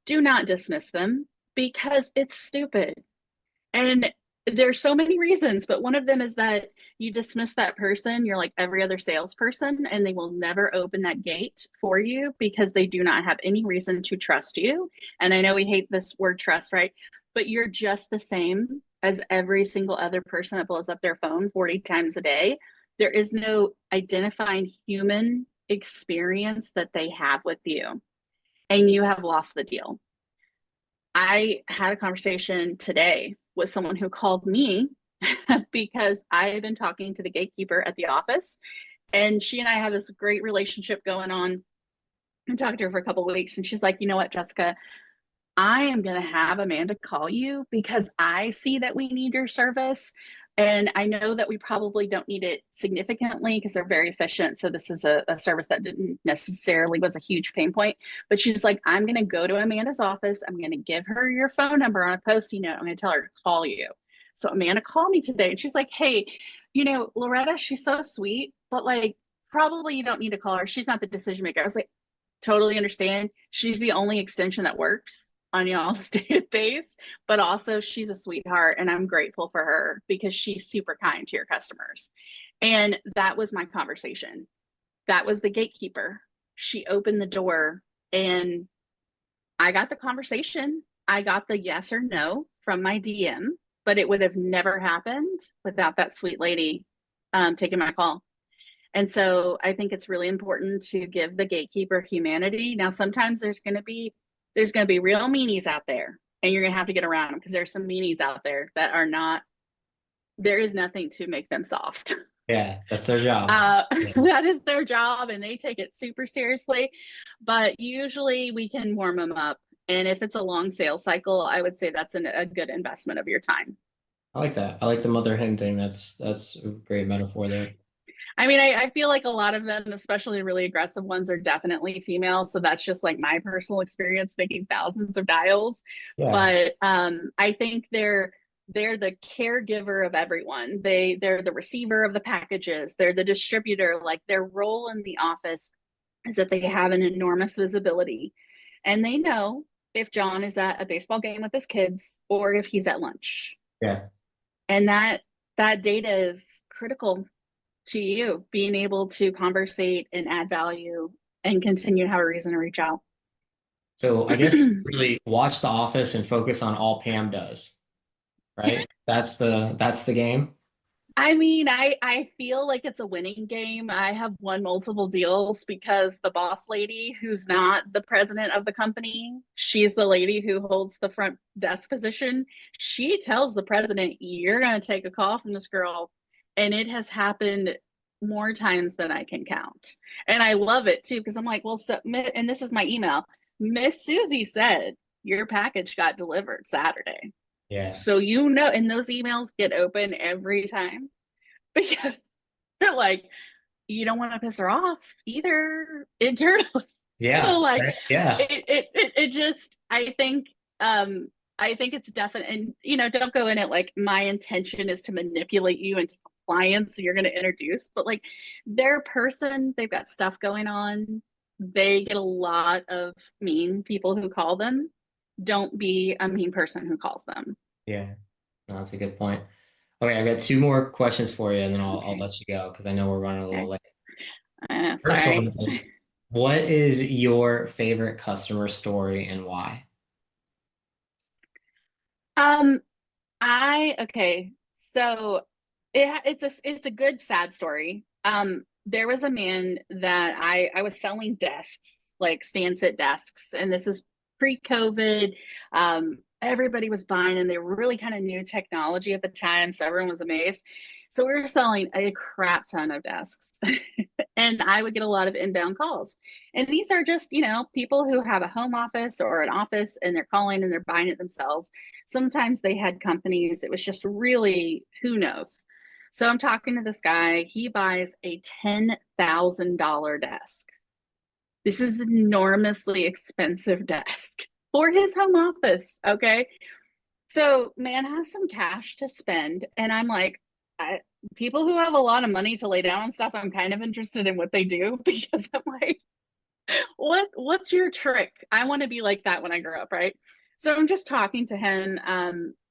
Do not dismiss them because it's stupid. And there's so many reasons, but one of them is that you dismiss that person, you're like every other salesperson, and they will never open that gate for you because they do not have any reason to trust you. And I know we hate this word trust, right? But you're just the same as every single other person that blows up their phone 40 times a day. There is no identifying human experience that they have with you, and you have lost the deal. I had a conversation today with someone who called me because I have been talking to the gatekeeper at the office, and she and I have this great relationship going on. I talked to her for a couple of weeks, and she's like, you know what, Jessica, I am going to have Amanda call you because I see that we need your service. And I know that we probably don't need it significantly because they're very efficient. So this is a service that didn't necessarily was a huge pain point. But she's like, I'm going to go to Amanda's office. I'm going to give her your phone number on a Post-it note. I'm going to tell her to call you. So Amanda called me today and she's like, hey, Loretta, she's so sweet, but like, probably you don't need to call her. She's not the decision maker. I was like, totally understand. She's the only extension that works on y'all's database, but also she's a sweetheart and I'm grateful for her because she's super kind to your customers. And that was my conversation. That was the gatekeeper. She opened the door and I got the conversation. I got the yes or no from my DM, but it would have never happened without that sweet lady taking my call. And so I think it's really important to give the gatekeeper humanity. Now, sometimes there's going to be real meanies out there, and you're going to have to get around them because there's some meanies out there that are not, there is nothing to make them soft. Yeah, that's their job. That is their job, and they take it super seriously. But usually we can warm them up. And if it's a long sales cycle, I would say that's a good investment of your time. I like that. I like the mother hen thing. That's a great metaphor there. I mean, I feel like a lot of them, especially really aggressive ones, are definitely female. So that's just like my personal experience making thousands of dials. Yeah. But I think they're the caregiver of everyone. They're the receiver of the packages. They're the distributor. Like their role in the office is that they have an enormous visibility. And they know if John is at a baseball game with his kids or if he's at lunch. Yeah. And that data is critical to you being able to conversate and add value and continue to have a reason to reach out. So I guess really watch The Office and focus on all Pam does, right? That's the game. I mean, I feel like it's a winning game. I have won multiple deals because the boss lady, who's not the president of the company, she's the lady who holds the front desk position. She tells the president, "You're going to take a call from this girl." And it has happened more times than I can count. And I love it too because I'm like, well, so, and this is my email. Miss Susie said your package got delivered Saturday. Yeah. So, and those emails get open every time because they're like, you don't want to piss her off either internally. Yeah. So like Yeah. it just I think it's definite, and don't go in it like my intention is to manipulate you into compliance so you're going to introduce, but like their person, they've got stuff going on. They get a lot of mean people who call them. Don't be a mean person who calls them. Yeah. No, that's a good point. Okay, I've got two more questions for you, and then I'll Okay. let you go because I know we're running a little Okay. late. First one Sorry. is, what is your favorite customer story and why? Um, okay. So it's a good sad story. There was a man that I was selling desks, like stand sit desks, and this is pre-COVID. Everybody was buying and they were really kind of new technology at the time, so everyone was amazed. So we were selling a crap ton of desks. And I would get a lot of inbound calls. And these are just, people who have a home office or an office and they're calling and they're buying it themselves. Sometimes they had companies. It was just really, who knows? So I'm talking to this guy. He buys a $10,000 desk. This is an enormously expensive desk for his home office. Okay. So, man has some cash to spend. And I'm like, people who have a lot of money to lay down on stuff, I'm kind of interested in what they do because I'm like, what's your trick? I want to be like that when I grow up, right? So I'm just talking to him,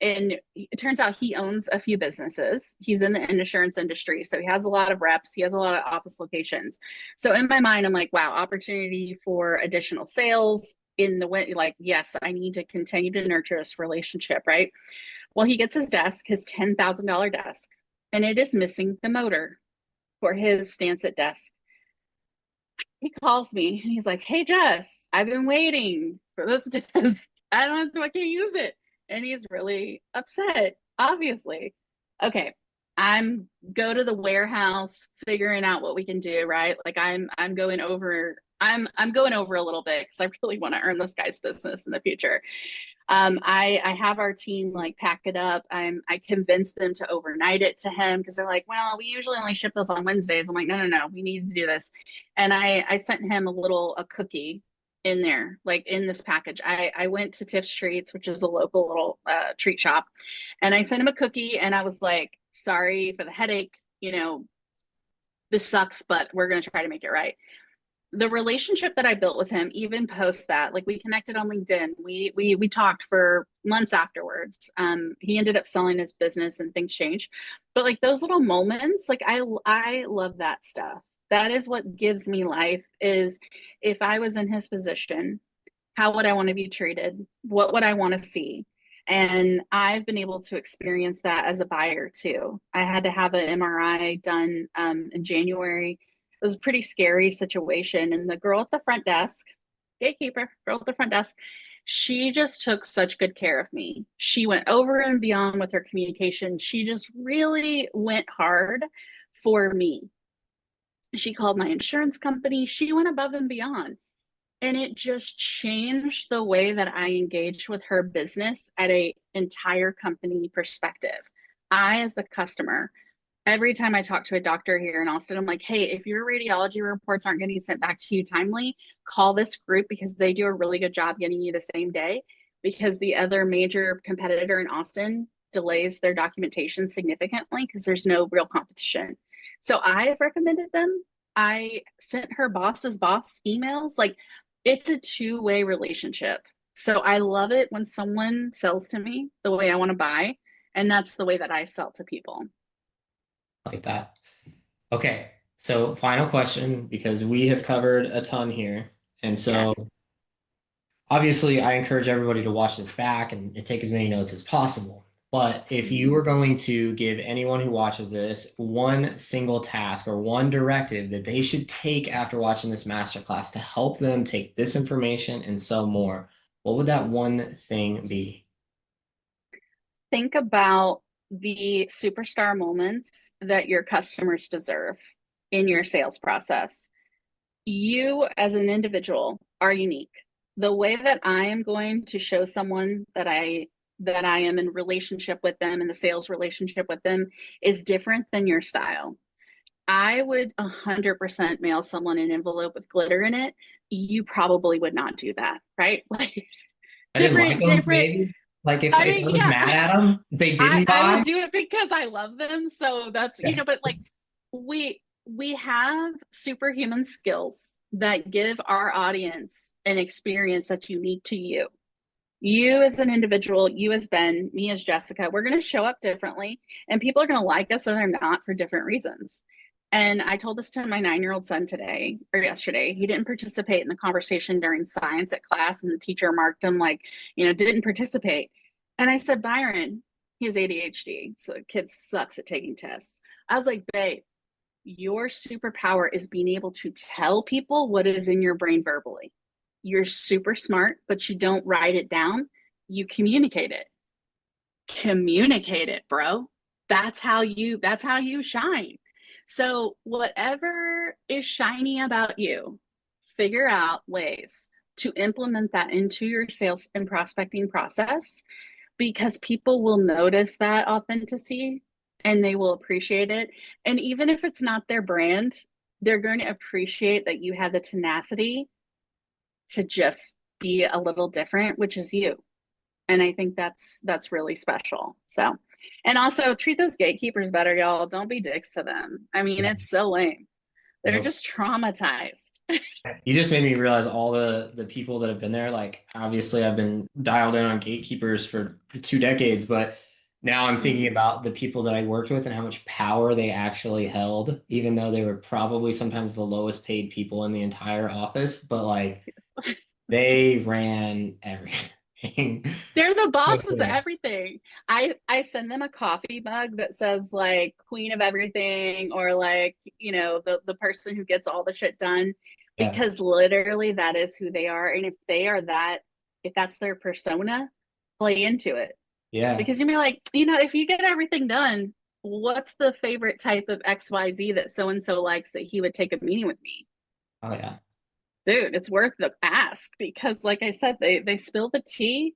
and it turns out he owns a few businesses. He's in the insurance industry, so he has a lot of reps. He has a lot of office locations. So in my mind, I'm like, wow, opportunity for additional sales in the way. Like, yes, I need to continue to nurture this relationship, right? Well, he gets his desk, his $10,000 desk, and it is missing the motor for his stance at desk. He calls me and he's like, "Hey Jess, I've been waiting for this desk. I can't use it." And he's really upset, obviously. Okay. I'm go to the warehouse, figuring out what we can do, right? Like I'm going over I'm going over a little bit because I really want to earn this guy's business in the future. I have our team like pack it up. I convinced them to overnight it to him because they're like, well, we usually only ship this on Wednesdays. I'm like, no, no, no, we need to do this. And I sent him a cookie in there, like in this package. I went to Tiff's Treats, which is a local little treat shop, and I sent him a cookie and I was like, sorry for the headache, this sucks, but we're gonna try to make it right. The relationship that I built with him, even post that, like we connected on LinkedIn. We talked for months afterwards. He ended up selling his business and things changed. But like those little moments, like I love that stuff. That is what gives me life is if I was in his position, how would I want to be treated? What would I want to see? And I've been able to experience that as a buyer too. I had to have an MRI done in January. It was a pretty scary situation. And the girl at the front desk, gatekeeper, girl at the front desk, she just took such good care of me. She went over and beyond with her communication. She just really went hard for me. She called my insurance company. She went above and beyond. And it just changed the way that I engaged with her business at a entire company perspective. I, as the customer, every time I talk to a doctor here in Austin, I'm like, hey, if your radiology reports aren't getting sent back to you timely, call this group because they do a really good job getting you the same day. Because the other major competitor in Austin delays their documentation significantly because there's no real competition. So I have recommended them. I sent her boss's boss emails. Like it's a two-way relationship. So I love it when someone sells to me the way I want to buy. And that's the way that I sell to people. Like that. Okay. So final question, because we have covered a ton here. And so Yes. obviously I encourage everybody to watch this back and take as many notes as possible. But if you were going to give anyone who watches this one single task or one directive that they should take after watching this masterclass to help them take this information and sell more, what would that one thing be? Think about the superstar moments that your customers deserve in your sales process. You as an individual are unique. The way that I am going to show someone that I am in relationship with them, in the sales relationship with them, is different than your style. I would 100% mail someone an envelope with glitter in it. You probably would not do that, right? Like I didn't like them, different. maybe. Like I if mean, I was yeah, mad at them, if they didn't I buy. would do it because I love them. So that's, Yeah. but like we have superhuman skills that give our audience an experience that's unique to you. You as an individual, you as Ben, me as Jessica, we're going to show up differently, and people are going to like us or they're not for different reasons. And I told this to my 9-year-old son today or yesterday. He didn't participate in the conversation during science at class, and the teacher marked him like, didn't participate. And I said, Byron, he has ADHD, so the kid sucks at taking tests. I was like, babe, your superpower is being able to tell people what is in your brain verbally. You're super smart, but you don't write it down. You communicate it. Communicate it, bro. That's how you shine. So whatever is shiny about you, figure out ways to implement that into your sales and prospecting process, because people will notice that authenticity and they will appreciate it. And even if it's not their brand, they're going to appreciate that you had the tenacity to just be a little different, which is you. And I think that's really special. So, and also treat those gatekeepers better, y'all. Don't be dicks to them. I mean, Yeah. it's so lame. They're Nope. just traumatized. You just made me realize all the people that have been there. Like, obviously, I've been dialed in on gatekeepers for 2 decades, but now I'm thinking about the people that I worked with and how much power they actually held, even though they were probably sometimes the lowest paid people in the entire office. But like, they ran everything. They're the So bosses of cool. everything. I send them a coffee mug that says like queen of everything, or like, the person who gets all the shit done, Yeah, because literally that is who they are. And if that's their persona, play into it. yeah, Because you'd be like, if you get everything done, what's the favorite type of XYZ that so and so likes that he would take a meeting with me? oh yeah, Dude, it's worth the ask, because like I said, they spill the tea,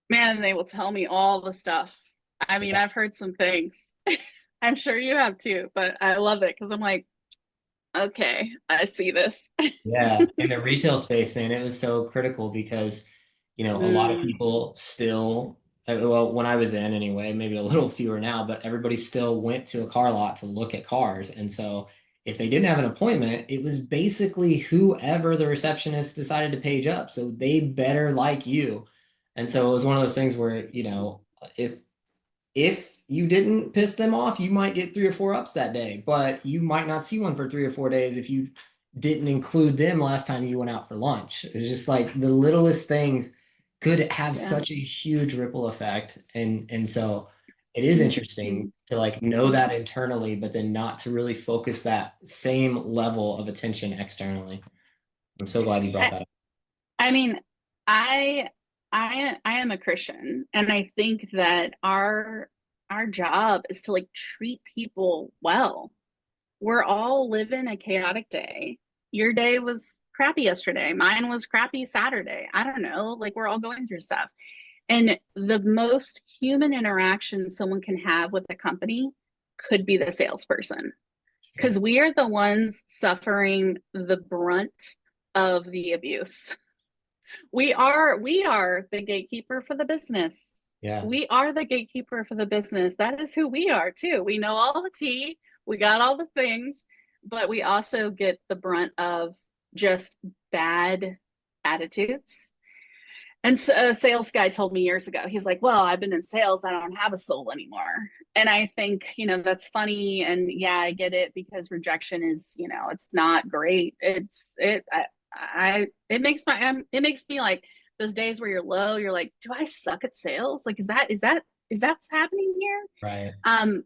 man, they will tell me all the stuff. I mean, yeah. I've heard some things. I'm sure you have too, but I love it because I'm like, okay, I see this. Yeah, in the retail space, man, it was so critical because, a lot of Mm, people still, well, when I was in anyway, maybe a little fewer now, but everybody still went to a car lot to look at cars. And so if they didn't have an appointment, it was basically whoever the receptionist decided to page up. So they better like you. And so it was one of those things where, if you didn't piss them off, you might get 3 or 4 ups that day, but you might not see one for 3 or 4 days if you didn't include them last time you went out for lunch. It's just like the littlest things could have yeah. such a huge ripple effect. And so it is interesting Mhm. to like know that internally, but then not to really focus that same level of attention externally. I'm so glad you brought I, that up. I mean, I I am a Christian, and I think that our job is to like treat people well. We're all living a chaotic day. Your day was crappy yesterday. Mine was crappy Saturday. I don't know. Like, we're all going through stuff. And the most human interaction someone can have with a company could be the salesperson, because we are the ones suffering the brunt of the abuse. We are the gatekeeper for the business. Yeah. We are the gatekeeper for the business. That is who we are too. We know all the tea, we got all the things, but we also get the brunt of just bad attitudes. And so a sales guy told me years ago, he's like, well, I've been in sales, I don't have a soul anymore. And I think, that's funny. And yeah, I get it, because rejection is, it's not great. It makes me like those days where you're low, you're like, do I suck at sales? Like, is that is that what's happening here? Right.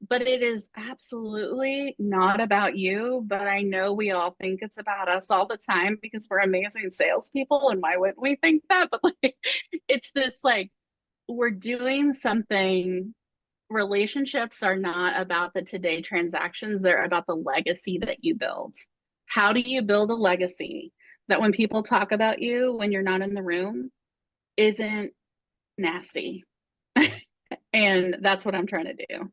But it is absolutely not about you. But I know we all think it's about us all the time because we're amazing salespeople, and why wouldn't we think that? But like, it's this like we're doing something. Relationships are not about the today transactions, they're about the legacy that you build. How do you build a legacy that when people talk about you when you're not in the room isn't nasty? And that's what I'm trying to do.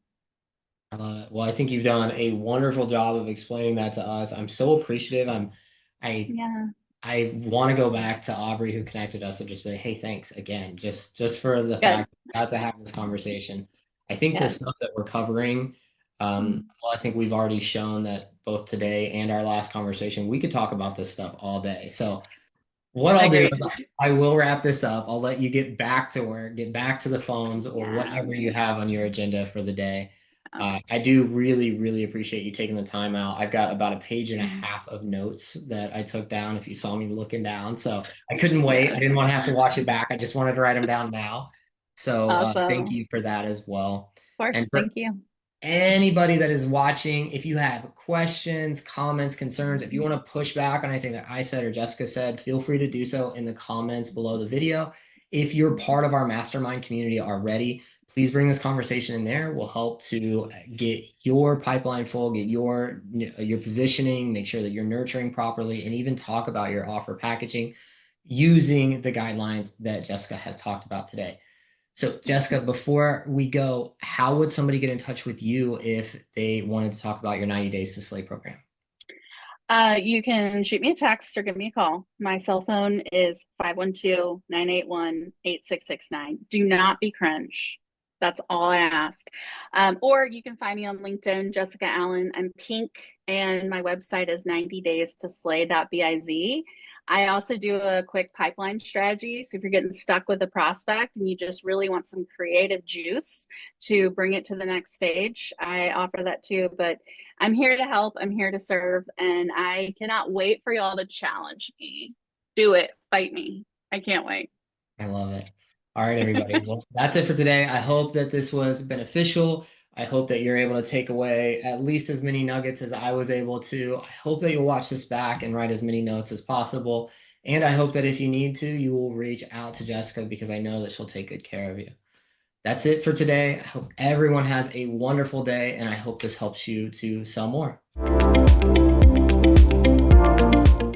Well, I think you've done a wonderful job of explaining that to us. I'm so appreciative. I Yeah, I want to go back to Aubrey who connected us and just be like, hey, thanks again, just for the good. fact that we got to have this conversation. I think the Yes. stuff that we're covering, Mm. well, I think we've already shown that both today and our last conversation, we could talk about this stuff all day. So what I'll do Agreed. is I will wrap this up. I'll let you get back to work, get back to the phones or Yeah. whatever you have on your agenda for the day. Yeah. I do really, really appreciate you taking the time out. I've got about a page and a Mm. half of notes that I took down if you saw me looking down. So I couldn't wait. I Yes. didn't want to have to watch it back. I just wanted to write them down now. So thank Awesome. you for that as well. Of And course. for Thank you. anybody that is watching, if you have questions, comments, concerns, if you Mhm. want to push back on anything that I said or Jessica said, feel free to do so in the comments below the video. If you're part of our mastermind community already, please bring this conversation in there. We'll help to get your pipeline full, get your positioning, make sure that you're nurturing properly, and even talk about your offer packaging using the guidelines that Jessica has talked about today. So, Jessica, before we go, how would somebody get in touch with you if they wanted to talk about your 90 Days to Slay program? You can shoot me a text or give me a call. My cell phone is 512-981-8669. Do not be cringe. That's all I ask. Or you can find me on LinkedIn, Jessica Allen. I'm pink, and my website is 90days to slay.biz. I also do a quick pipeline strategy. So if you're getting stuck with a prospect and you just really want some creative juice to bring it to the next stage, I offer that too. But I'm here to help. I'm here to serve. And I cannot wait for y'all to challenge me. Do it. Fight me. I can't wait. I love it. All right, everybody. Well, that's it for today. I hope that this was beneficial. I hope that you're able to take away at least as many nuggets as I was able to. I hope that you'll watch this back and write as many notes as possible. And I hope that if you need to, you will reach out to Jessica because I know that she'll take good care of you. That's it for today. I hope everyone has a wonderful day, and I hope this helps you to sell more.